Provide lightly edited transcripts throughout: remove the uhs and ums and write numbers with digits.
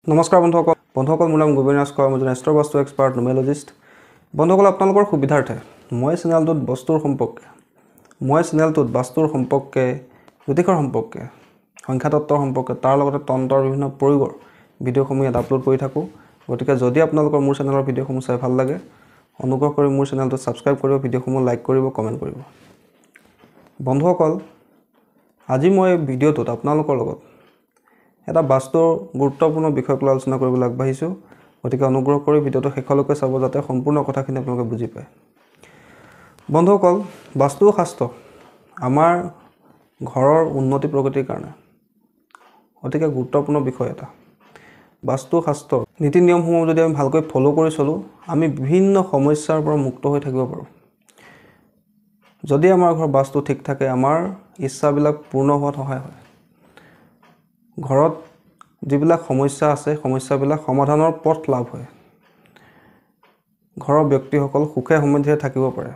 নমস্কাৰ বন্ধুসকল মোৰ নাম গোবিনাথ কয় মই এষ্ট্ৰ বস্তু এক্সপাৰ্ট নুমেলজিষ্ট বন্ধুসকল আপোনালোকৰ সুবিধাৰ্থে মই চেনেলটোত বাস্তুৰ সম্পৰ্কে জ্যোতিষৰ সম্পৰ্কে সংখ্যাতত্বৰ সম্পৰ্কে তাৰ লগতে তন্ত্ৰৰ বিভিন্ন প্ৰয়োগৰ ভিডিঅ'সমূহ ইয়াত আপলোড কৰি থাকোঁ গতিকে যদি আপোনালোকৰ মোৰ চেনেলৰ ভিডিঅ'সমূহ চাই ভাল লাগে অনুগ্ৰহ কৰি মোৰ চেনেলটো ছাবস্ক্ৰাইব কৰিব ভিডিঅ'সমূহ লাইক কৰিব কমেণ্ট কৰিব বন্ধুসকল আজি মই ভিডিঅ'টোত আপোনালোকৰ লগত এটা বাস্তুৰ গুৰুত্বপূৰ্ণ বিষয়ক লৈ আলোচনা কৰিবলৈ আগবাঢ়িছোঁ গতিকে অনুগ্ৰহ কৰি ভিডিঅ'টো শেষলৈকে চাব যাতে সম্পূৰ্ণ কথাখিনি আপোনালোকে বুজি পায় বন্ধুসকল বাস্তু শাস্ত্ৰ আমাৰ ঘৰৰ উন্নতি প্ৰগতিৰ কাৰণে অতিকে গুৰুত্বপূৰ্ণ বিষয় এটা বাস্তু শাস্ত্ৰ নীতি নিয়মসমূহ যদি আমি ভালকৈ ফলো কৰি চলো আমি বিভিন্ন সমস্যাৰ পৰা মুক্ত হৈ থাকিব পাৰোঁ যদি আমাৰ ঘৰ বাস্তু ঠিক থাকে আমাৰ ইচ্ছাবিলাক পূৰ্ণ হোৱাত সহায় হয় ঘৰত যিবিলাক সমস্যা আছে সমস্যাবিলাক সমাধানৰ পথ লাভ হয় ঘৰৰ ব্যক্তিসকল সুখে সমৃদ্ধিৰে থাকিব পাৰে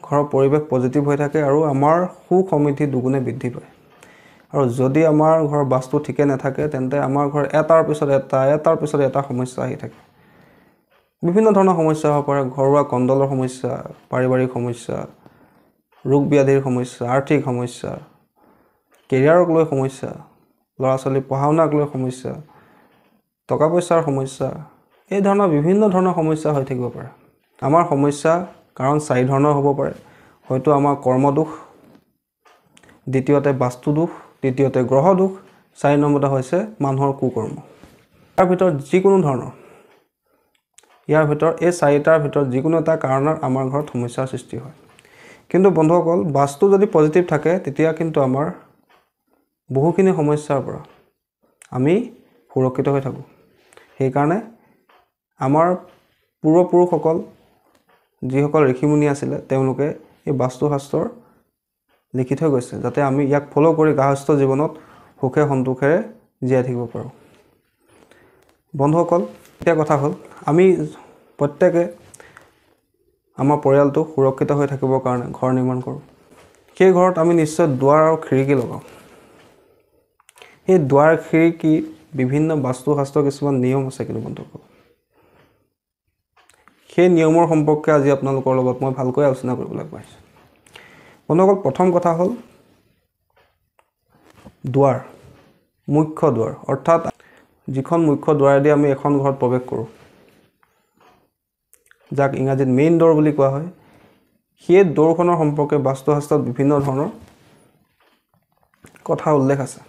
ঘৰৰ পৰিৱেশ পজিটিভ হৈ থাকে আৰু আমাৰ সুখ সমৃদ্ধি দুগুণে বৃদ্ধি পায় আৰু যদি আমাৰ ঘৰ বাস্তু ঠিকে নাথাকে তেন্তে আমাৰ ঘৰ এটাৰ পিছত এটা সমস্যা আহি থাকে বিভিন্ন ধৰণৰ সমস্যা হ'ব পাৰে ঘৰুৱা কণ্ডলৰ সমস্যা পাৰিবাৰিক সমস্যা ৰোগ ব্যাধিৰ সমস্যা আৰ্থিক সমস্যা কেৰিয়াৰক লৈ সমস্যা ল'ৰা ছোৱালী পঢ়া শুনাক লৈ সমস্যা টকা পইচাৰ সমস্যা এই ধৰণৰ বিভিন্ন ধৰণৰ সমস্যা হৈ থাকিব পাৰে আমাৰ সমস্যা কাৰণ চাৰি ধৰণৰ হ'ব পাৰে হয়তো আমাৰ কৰ্ম দোষ দ্বিতীয়তে বাস্তু দোষ তৃতীয়তে গ্ৰহ দোষ চাৰি নম্বৰতে হৈছে মানুহৰ কুকৰ্ম ইয়াৰ ভিতৰত এই চাৰিটাৰ ভিতৰত যিকোনো এটা কাৰণত আমাৰ ঘৰত সমস্যাৰ সৃষ্টি হয় কিন্তু বন্ধুসকল বাস্তু যদি পজিটিভ থাকে তেতিয়া কিন্তু আমাৰ বহুখিনি সমস্যাৰ পৰা আমি সুৰক্ষিত হৈ থাকোঁ সেইকাৰণে আমাৰ পূৰ্বপুৰুষসকল যিসকল ঋষিমুনি আছিলে তেওঁলোকে এই বাস্তু শাস্ত্ৰৰ লিখি থৈ গৈছে যাতে আমি ইয়াক ফলো কৰি গাহস্থ জীৱনত সুখে সন্তোষেৰে জীয়াই থাকিব পাৰোঁ বন্ধুসকল এতিয়া কথা হ'ল আমি প্ৰত্যেকে আমাৰ পৰিয়ালটো সুৰক্ষিত হৈ থাকিবৰ কাৰণে ঘৰ নিৰ্মাণ কৰোঁ সেই ঘৰত আমি নিশ্চয় দুৱাৰ আৰু খিৰিকী লগাওঁ এই দুৱাৰ খিৰিকী বিভিন্ন বাস্তু শাস্ত্ৰ কিছুমান নিয়ম আছে কিন্তু বন্ধুসকল সেই নিয়মৰ সম্পৰ্কে আজি আপোনালোকৰ লগত মই ভালকৈ আলোচনা কৰিবলৈ আগবাঢ়িছোঁ বন্ধুসকল প্ৰথম কথা হ'ল দুৱাৰ মুখ্য দুৱাৰ অৰ্থাৎ যিখন মুখ্য দুৱাৰেদি আমি এখন ঘৰত প্ৰৱেশ কৰোঁ যাক ইংৰাজীত মেইন ড'ৰ বুলি কোৱা হয় সেই দ'ৰখনৰ সম্পৰ্কে বাস্তু শাস্ত্ৰত বিভিন্ন ধৰণৰ কথা উল্লেখ আছে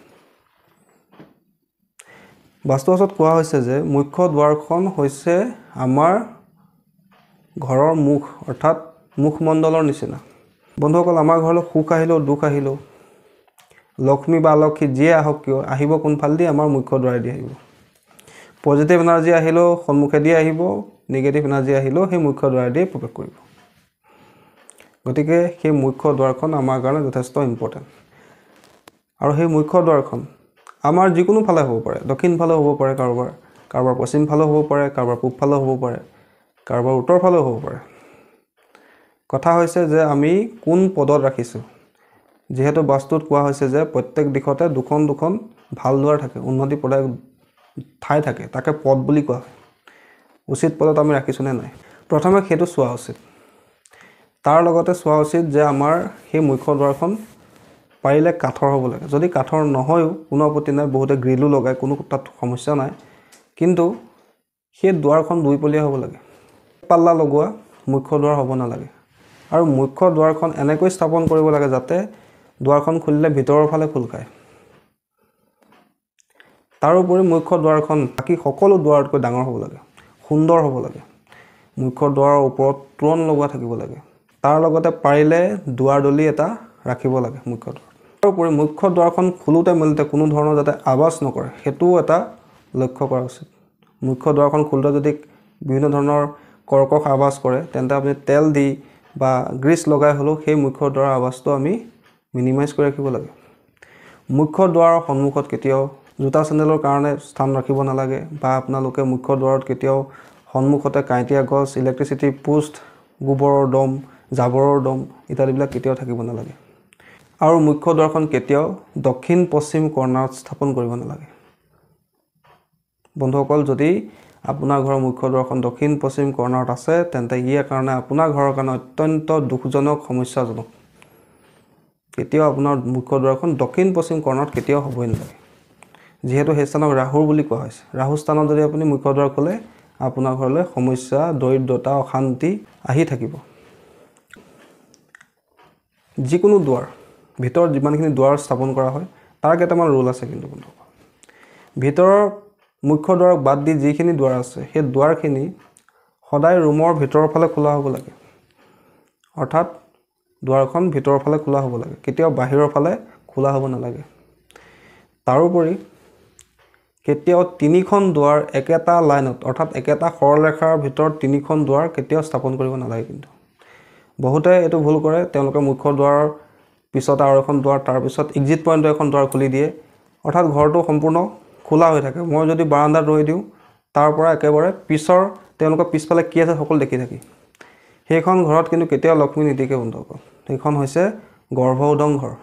বাস্তু শাস্ত্ৰত কোৱা হৈছে যে মুখ্য দুৱাৰখন হৈছে আমাৰ ঘৰৰ মুখ অৰ্থাৎ মুখমণ্ডলৰ নিচিনা বন্ধুসকল আমাৰ ঘৰলৈ সুখ আহিলেও দুখ আহিলেও লক্ষ্মী বা লক্ষী যিয়ে আহক কিয় আহিব কোনফালেদি আমাৰ মুখ্য দুৱাৰেদি আহিব পজিটিভ এনাৰ্জি আহিলেও সন্মুখেদি আহিব নিগেটিভ এনাৰ্জি আহিলেও সেই মুখ্য দুৱাৰেদি প্ৰৱেশ কৰিব গতিকে সেই মুখ্য দুৱাৰখন আমাৰ কাৰণে যথেষ্ট ইম্পৰ্টেণ্ট আৰু সেই মুখ্য দুৱাৰখন আমাৰ যিকোনো ফালে হ'ব পাৰে দক্ষিণ ফালে হ'ব পাৰে কাৰোবাৰ পশ্চিম ফালে হ'ব পাৰে কাৰোবাৰ পূব ফালে হ'ব পাৰে কাৰোবাৰ উত্তৰ ফালেও হ'ব পাৰে কথা হৈছে যে আমি কোন পদত ৰাখিছোঁ যিহেতু বাস্তুত কোৱা হৈছে যে প্ৰত্যেক দিশতে দুখন ভাল দুৱাৰ থাকে উন্নতি প্ৰদায়ক ঠাই থাকে তাকে পদ বুলি কোৱা হয় উচিত পদত আমি ৰাখিছোঁ নে নাই প্ৰথমে সেইটো চোৱা উচিত তাৰ লগতে চোৱা উচিত যে আমাৰ সেই মুখ্য দুৱাৰখন পাৰিলে কাঠৰ হ'ব লাগে যদি কাঠৰ নহয়ও কোনো আপত্তি নাই বহুতে গ্ৰিলো লগায় কোনো তাত সমস্যা নাই কিন্তু সেই দুৱাৰখন দুইপলীয়া হ'ব লাগে পাল্লা লগোৱা মুখ্য দুৱাৰ হ'ব নালাগে আৰু মুখ্য দুৱাৰখন এনেকৈ স্থাপন কৰিব লাগে যাতে দুৱাৰখন খুলিলে ভিতৰৰ ফালে খোল খায় তাৰোপৰি মুখ্য দুৱাৰখন বাকী সকলো দুৱাৰতকৈ ডাঙৰ হ'ব লাগে সুন্দৰ হ'ব লাগে মুখ্য দুৱাৰৰ ওপৰত তোৰণ লগোৱা থাকিব লাগে তাৰ লগতে পাৰিলে দুৱাৰদলি এটা ৰাখিব লাগে মুখ্য দুৱাৰ তাৰোপৰি মুখ্য দুৱাৰখন খোলোতে মেলোতে কোনো ধৰণৰ যাতে আৱাজ নকৰে সেইটোও এটা লক্ষ্য কৰা উচিত মুখ্য দুৱাৰখন খোলোতে যদি বিভিন্ন ধৰণৰ কৰ্কশ আৱাজ কৰে তেন্তে আপুনি তেল দি বা গ্ৰীচ লগাই হ'লেও সেই মুখ্য দুৱাৰৰ আৱাজটো আমি মিনিমাইজ কৰি ৰাখিব লাগে মুখ্য দুৱাৰৰ সন্মুখত কেতিয়াও জোতা চেণ্ডেলৰ কাৰণে স্থান ৰাখিব নালাগে বা আপোনালোকে মুখ্য দুৱাৰত কেতিয়াও সন্মুখতে কাঁইটীয়া গছ ইলেক্ট্ৰিচিটি পোষ্ট গোবৰৰ দম জাবৰৰ দম ইত্যাদিবিলাক কেতিয়াও থাকিব নালাগে আৰু মুখ্য দুৱাৰখন কেতিয়াও দক্ষিণ পশ্চিম কৰ্ণাৰত স্থাপন কৰিব নালাগে বন্ধুসকল যদি আপোনাৰ ঘৰৰ মুখ্য দুৱাৰখন দক্ষিণ পশ্চিম কৰ্ণাৰত আছে তেন্তে ইয়াৰ কাৰণে আপোনাৰ ঘৰৰ কাৰণে অত্যন্ত দুখজনক সমস্যাজনক কেতিয়াও আপোনাৰ মুখ্য দুৱাৰখন দক্ষিণ পশ্চিম কৰ্ণাৰত কেতিয়াও হ'বই নালাগে যিহেতু সেই স্থানক ৰাহুৰ বুলি কোৱা হৈছে ৰাহু স্থানত যদি আপুনি মুখ্য দুৱাৰ খোলে আপোনাৰ ঘৰলৈ সমস্যা দৰিদ্ৰতা অশান্তি আহি থাকিব যিকোনো দুৱাৰ ভিতৰত যিমানখিনি দুৱাৰ স্থাপন কৰা হয় তাৰ কেইটামান ৰুল আছে কিন্তু বন্ধুসকল ভিতৰৰ মুখ্য দুৱাৰক বাদ দি যিখিনি দুৱাৰ আছে সেই দুৱাৰখিনি সদায় ৰুমৰ ভিতৰৰ ফালে খোলা হ'ব লাগে অৰ্থাৎ দুৱাৰখন ভিতৰৰ ফালে খোলা হ'ব লাগে কেতিয়াও বাহিৰৰ ফালে খোলা হ'ব নালাগে তাৰোপৰি কেতিয়াও তিনিখন দুৱাৰ একেটা লাইনত অৰ্থাৎ একেটা সৰলৰেখাৰ ভিতৰত তিনিখন দুৱাৰ কেতিয়াও স্থাপন কৰিব নালাগে কিন্তু বহুতে এইটো ভুল কৰে তেওঁলোকে মুখ্য দুৱাৰৰ পিছত আৰু এখন দুৱাৰ তাৰ পিছত এক্সিট পইণ্টৰ এখন দুৱাৰ খুলি দিয়ে অৰ্থাৎ ঘৰটো সম্পূৰ্ণ খোলা হৈ থাকে মই যদি বাৰান্দাত ৰৈ দিওঁ তাৰ পৰা একেবাৰে পিছৰ তেওঁলোকৰ পিছফালে কি আছে সকলো দেখি থাকি সেইখন ঘৰত কিন্তু কেতিয়াও লক্ষ্মী নিটিকে বন্ধুসকল সেইখন হৈছে গৰ্ভউদং ঘৰ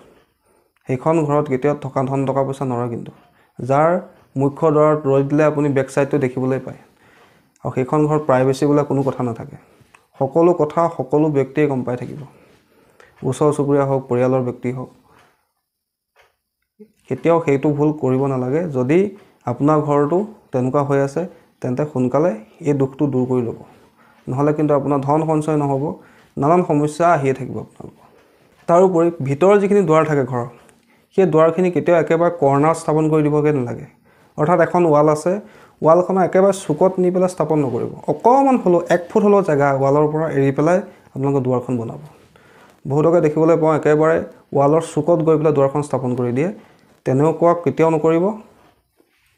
সেইখন ঘৰত কেতিয়াও থকা ধন টকা পইচা নৰয় কিন্তু যাৰ মুখ্য দুৱাৰত ৰৈ দিলে আপুনি বেক সাইডটো দেখিবলৈ পায় আৰু সেইখন ঘৰত প্ৰাইভেচি বোলা কোনো কথা নাথাকে সকলো কথা সকলো ব্যক্তিয়ে গম পাই থাকিব ওচৰ চুবুৰীয়া হওক পৰিয়ালৰ ব্যক্তি হওক কেতিয়াও সেইটো ভুল কৰিব নালাগে যদি আপোনাৰ ঘৰটো তেনেকুৱা হৈ আছে তেন্তে সোনকালে এই দুখটো দূৰ কৰি ল'ব নহ'লে কিন্তু আপোনাৰ ধন সঞ্চয় নহ'ব নানান সমস্যা আহিয়ে থাকিব আপোনালোকৰ তাৰোপৰি ভিতৰৰ যিখিনি দুৱাৰ থাকে ঘৰৰ সেই দুৱাৰখিনি কেতিয়াও একেবাৰে কৰ্ণাৰ স্থাপন কৰি দিবগৈ নালাগে অৰ্থাৎ এখন ৱাল আছে ৱালখনৰ একেবাৰে চুকত নি পেলাই স্থাপন নকৰিব অকণমান হ'লেও 1 ফুট হ'লেও জেগা ৱালৰ পৰা এৰি পেলাই আপোনালোকে দুৱাৰখন বনাব বহুতকে দেখিবলৈ পাওঁ একেবাৰে ৱালৰ চুকত গৈ পেলাই দুৱাৰখন স্থাপন কৰি দিয়ে তেনেকুৱা কেতিয়াও নকৰিব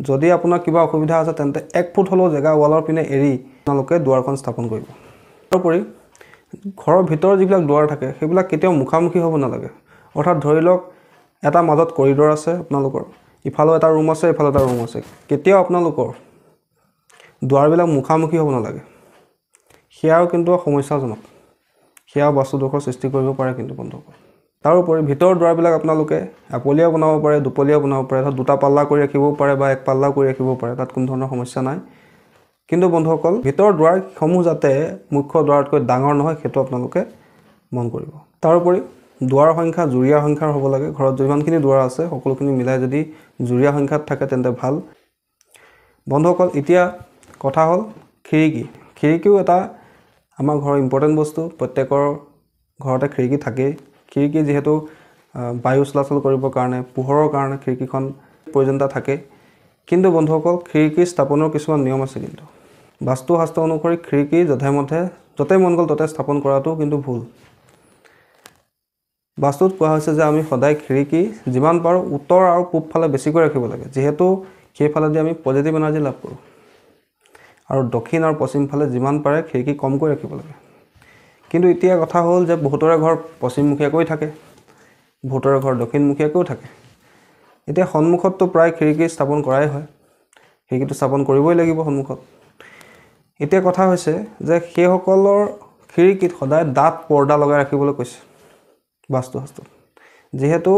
যদি আপোনাৰ কিবা অসুবিধা আছে তেন্তে 1 ফুট হ'লেও জেগা ৱালৰ পিনে এৰি আপোনালোকে দুৱাৰখন স্থাপন কৰিব তাৰোপৰি ঘৰৰ ভিতৰৰ যিবিলাক দুৱাৰ থাকে সেইবিলাক কেতিয়াও মুখামুখি হ'ব নালাগে অৰ্থাৎ ধৰি লওক এটা মাজত কৰিডৰ আছে আপোনালোকৰ ইফালে এটা ৰুম আছে ইফালে এটা ৰুম আছে কেতিয়াও আপোনালোকৰ দুৱাৰবিলাক মুখামুখি হ'ব নালাগে সেয়াও কিন্তু সমস্যাজনক সেয়া বাস্তুদোষৰ সৃষ্টি কৰিব পাৰে কিন্তু বন্ধুসকল তাৰোপৰি ভিতৰৰ দুৱাৰবিলাক আপোনালোকে আপলীয়া বনাব পাৰে দুপলীয়া বনাব পাৰে ধৰক দুটা পাল্লা কৰি ৰাখিবও পাৰে বা এক পাল্লা কৰি ৰাখিবও পাৰে তাত কোনো ধৰণৰ সমস্যা নাই কিন্তু বন্ধুসকল ভিতৰৰ দুৱাৰসমূহ যাতে মুখ্য দুৱাৰতকৈ ডাঙৰ নহয় সেইটো আপোনালোকে মন কৰিব তাৰোপৰি দুৱাৰ সংখ্যা জুৰীয়া সংখ্যাৰ হ'ব লাগে ঘৰত যিমানখিনি দুৱাৰ আছে সকলোখিনি মিলাই যদি জুৰীয়া সংখ্যাত থাকে তেন্তে ভাল বন্ধুসকল এতিয়া কথা হ'ল খিৰিকীও এটা আমাৰ ঘৰৰ ইম্পৰ্টেণ্ট বস্তু প্ৰত্যেকৰ ঘৰতে খিৰিকী থাকেই খিৰিকী যিহেতু বায়ু চলাচল কৰিবৰ কাৰণে পোহৰৰ কাৰণে খিৰিকীখন প্ৰয়োজনীয়তা থাকে কিন্তু বন্ধুসকল খিৰিকী স্থাপনৰ কিছুমান নিয়ম আছে কিন্তু বাস্তুশাস্ত্ৰ অনুসৰি খিৰিকী য'তে মন গ'ল ত'তে স্থাপন কৰাটো কিন্তু ভুল বাস্তুত কোৱা হৈছে যে আমি সদায় খিৰিকী যিমান পাৰোঁ উত্তৰ আৰু পূব ফালে বেছিকৈ ৰাখিব লাগে যিহেতু সেইফালেদি আমি পজিটিভ এনাৰ্জি লাভ কৰোঁ আৰু দক্ষিণ আৰু পশ্চিম ফালে যিমান পাৰে খিৰিকী কমকৈ ৰাখিব লাগে কিন্তু এতিয়া কথা হ'ল যে বহুতৰে ঘৰ পশ্চিমমুখীয়াকৈ থাকে বহুতৰে ঘৰ দক্ষিণমুখীয়াকৈও থাকে এতিয়া সন্মুখততো প্ৰায় খিৰিকী স্থাপন কৰাই হয় খিৰিকীটো স্থাপন কৰিবই লাগিব সন্মুখত এতিয়া কথা হৈছে যে সেইসকলৰ খিৰিকীত সদায় ডাঠ পৰ্দা লগাই ৰাখিবলৈ কৈছে বাস্তুশাস্ত্ৰত যিহেতু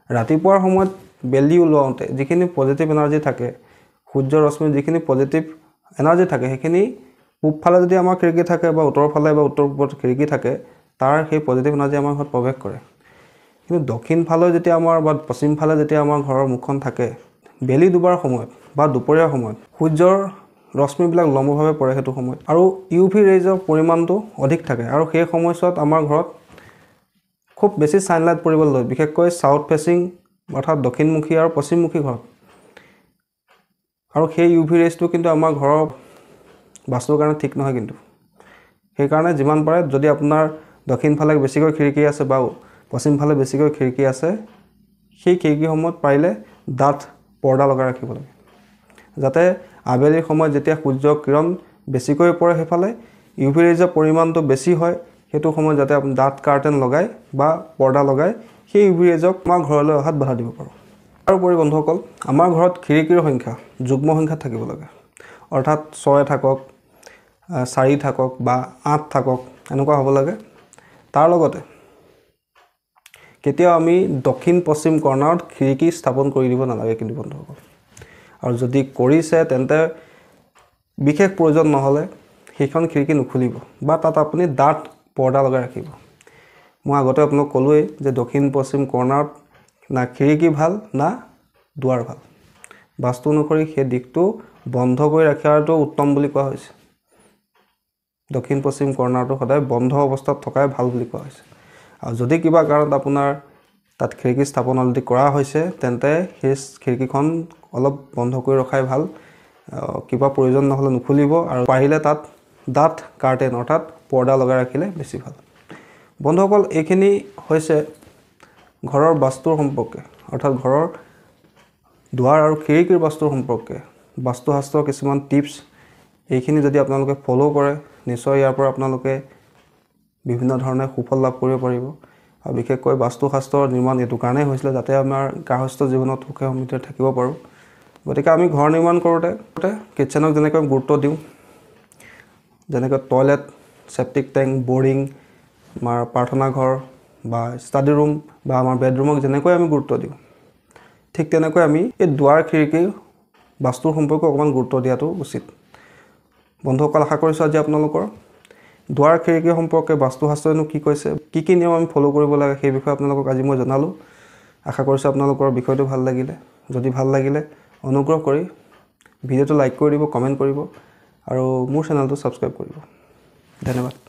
ৰাতিপুৱাৰ সময়ত বেলি ওলাওঁতে যিখিনি পজিটিভ এনাৰ্জি থাকে সূৰ্যৰ ৰশ্মিৰ যিখিনি পজিটিভ এনাৰ্জি থাকে সেইখিনি পূব ফালে যদি আমাৰ খিৰিকী থাকে বা উত্তৰ ফালে বা উত্তৰ পূবত খিৰিকী থাকে তাৰ সেই পজিটিভ এনাৰ্জি আমাৰ ঘৰত প্ৰৱেশ কৰে কিন্তু দক্ষিণ ফালে যেতিয়া আমাৰ বা পশ্চিম ফালে যেতিয়া আমাৰ ঘৰৰ মুখখন থাকে বেলি ডুবাৰ সময়ত বা দুপৰীয়াৰ সময়ত সূৰ্যৰ ৰশ্মিবিলাক লম্বভাৱে পৰে সেইটো সময়ত আৰু ইউভি ৰেজৰ পৰিমাণটো অধিক থাকে আৰু সেই সময়ছোৱাত আমাৰ ঘৰত খুব বেছি সানলাইট পৰিবলৈ লয় বিশেষকৈ সাউথ ফেচিং অৰ্থাৎ দক্ষিণমুখী আৰু পশ্চিমমুখী ঘৰত আৰু সেই ইউভি ৰেজটো কিন্তু আমাৰ ঘৰৰ বাস্তুৰ কাৰণে ঠিক নহয় কিন্তু সেইকাৰণে যিমান পাৰে যদি আপোনাৰ দক্ষিণ ফালে বেছিকৈ খিৰিকী আছে বা পশ্চিম ফালে বেছিকৈ খিৰিকী আছে সেই খিৰিকীসমূহত পাৰিলে ডাঠ পৰ্দা লগাই ৰাখিব লাগে যাতে আবেলিৰ সময়ত যেতিয়া সূৰ্যৰ কিৰণ বেছিকৈ পৰে সেইফালে ইউভি ৰেজৰ পৰিমাণটো বেছি হয় সেইটো সময়ত যাতে আপুনি ডাঠ কাৰ্টেন লগাই বা পৰ্দা লগাই সেই ইউভি ৰেজক আমাৰ ঘৰলৈ অহাত বাধা দিব পাৰোঁ তাৰোপৰি বন্ধুসকল আমাৰ ঘৰত খিৰিকীৰ সংখ্যা যুগ্ম সংখ্যাত থাকিব লাগে অৰ্থাৎ 6 থাকক 4 থাকক বা 8 থাকক এনেকুৱা হ'ব লাগে তাৰ লগতে কেতিয়াও আমি দক্ষিণ পশ্চিম কৰ্ণাৰত খিৰিকী স্থাপন কৰি দিব নালাগে কিন্তু বন্ধুসকল আৰু যদি কৰিছে তেন্তে বিশেষ প্ৰয়োজন নহ'লে সেইখন খিৰিকী নুখুলিব বা তাত আপুনি ডাঠ পৰ্দা লগাই ৰাখিব। মই আগতে আপোনাক ক'লোৱেই যে দক্ষিণ পশ্চিম কৰ্ণাৰত না খিৰিকী ভাল না দুৱাৰ ভাল। বাস্তু অনুসৰি সেই দিশটো বন্ধ কৰি ৰখাটো উত্তম বুলি কোৱা হৈছে। দক্ষিণ পশ্চিম কৰ্ণাৰটো সদায় বন্ধ অৱস্থাত থকাই ভাল বুলি কোৱা হৈছে। আৰু যদি কিবা কাৰণত আপোনাৰ তাত খিৰিকী স্থাপন অলৰেডি কৰা হৈছে তেন্তে সেই খিৰিকীখন অলপ বন্ধ কৰি ৰখাই ভাল। কিবা প্ৰয়োজন নহ'লে নুখুলিব আৰু পাৰিলে তাত ডাঠ কাৰ্টেন অৰ্থাৎ পৰ্দা লগাই ৰাখিলে বেছি ভাল। বন্ধুসকল, এইখিনি হৈছে ঘৰৰ বাস্তুৰ সম্পৰ্কে অৰ্থাৎ ঘৰৰ দুৱাৰ আৰু খিৰিকীৰ বাস্তুৰ সম্পৰ্কে বাস্তুশাস্ত্ৰৰ কিছুমান টিপছ। এইখিনি যদি আপোনালোকে ফ'ল' কৰে নিশ্চয় ইয়াৰ পৰা আপোনালোকে বিভিন্ন ধৰণে সুফল লাভ কৰিব পাৰিব। আৰু বিশেষকৈ বাস্তুশাস্ত্ৰৰ নিৰ্মাণ এইটো কাৰণেই হৈছিলে যাতে আমাৰ গাৰ্হস্থ্য জীৱনত সুখে সমৃদ্ধিৰে থাকিব পাৰোঁ। গতিকে আমি ঘৰ নিৰ্মাণ কৰোঁতে কিটচেনক যেনেকৈ গুৰুত্ব দিওঁ, যেনেকৈ টয়লেট, ছেপ্টিক টেংক, বৰিং, আমাৰ প্ৰাৰ্থনা ঘৰ বা ষ্টাডি ৰুম বা আমাৰ বেডৰুমক যেনেকৈ আমি গুৰুত্ব দিওঁ, ঠিক তেনেকৈ আমি এই দুৱাৰ খিৰিকী বাস্তুৰ সম্পৰ্কে অকণমান গুৰুত্ব দিয়াটো উচিত। বন্ধুসকল, আশা কৰিছোঁ আজি আপোনালোকৰ দুৱাৰ খিৰিকী সম্পৰ্কে বাস্তুশাস্ত্ৰইনো কি কৈছে, কি নিয়ম আমি ফ'ল' কৰিব লাগে সেই বিষয়ে আপোনালোকক আজি মই জনালোঁ। আশা কৰিছোঁ আপোনালোকৰ বিষয়টো ভাল লাগিলে। যদি ভাল লাগিলে অনুগ্ৰহ কৰি ভিডিঅ'টো লাইক কৰি দিব, কমেণ্ট কৰিব আৰু মোৰ চেনেলটো ছাবস্ক্ৰাইব কৰিব। ধন্যবাদ।